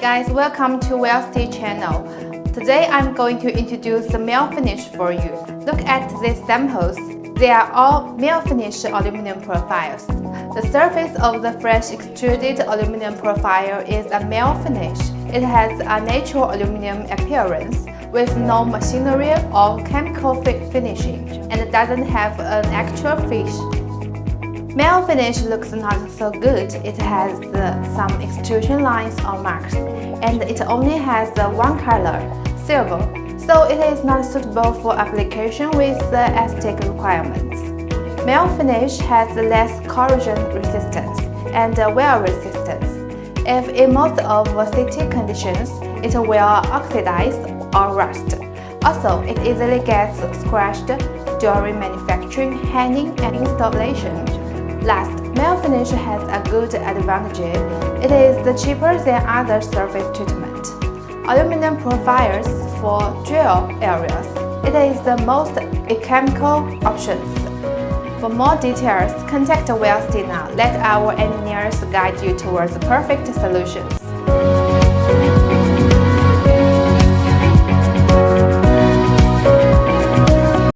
guys, welcome to Wellste channel. Today I'm going to introduce the mill finish for you. Look at these samples. They are all mill finish aluminum profiles. The surface of the fresh extruded aluminum profile is a mill finish. It has a natural aluminum appearance with no machinery or chemical finishing and doesn't have an actual fish. Mill finish looks not so good. It has some extrusion lines or marks, and it only has one color, silver, so it is not suitable for application with the aesthetic requirements. Mill finish has less corrosion resistance and wear resistance. If in most of city conditions, it will oxidize or rust. Also, it easily gets scratched during manufacturing, handling, and installation. Last, mill finish has a good advantage. It is cheaper than other surface treatment. Aluminum profiles for drill areas. It is the most economical options. For more details, contact Wellste now. Let our engineers guide you towards perfect solutions.